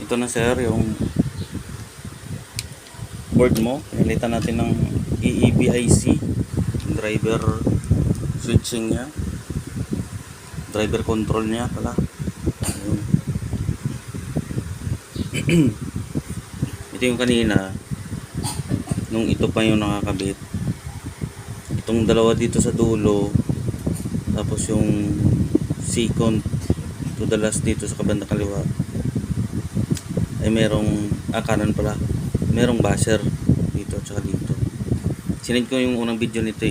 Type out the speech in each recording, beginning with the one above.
Ito na sir, yung board mo. Pinalitan natin ng EEBIC, driver switching nya, driver control nya pala. Ayun. Ito yung kanina nung ito pa yung nakakabit. Itong dalawa dito sa dulo, tapos yung second to the last dito sa kabanda kaliwa ay merong kanan pala, merong buzzer dito at saka dito. Sinend ko yung unang video nito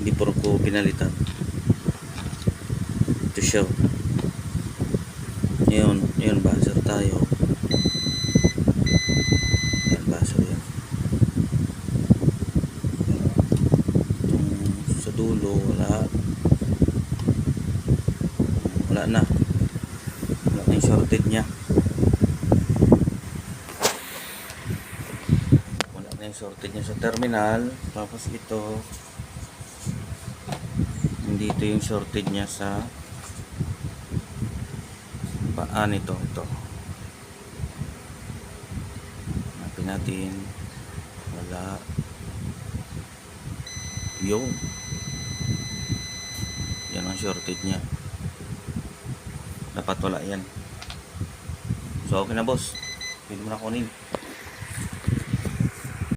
before ko pinalitan. Ito siya. Yun buzzer tayo. Yan buzzer yan. Itong sa dulo wala na yung shorted nya. Wala na yung shorted nya sa terminal. Tapos ito, dito yung shorted nya sa paan ito. Hanapin natin. Wala. Yun. Yan ang shorted nya. Dapat wala yan. So okay na boss. Pwede mo na kunin.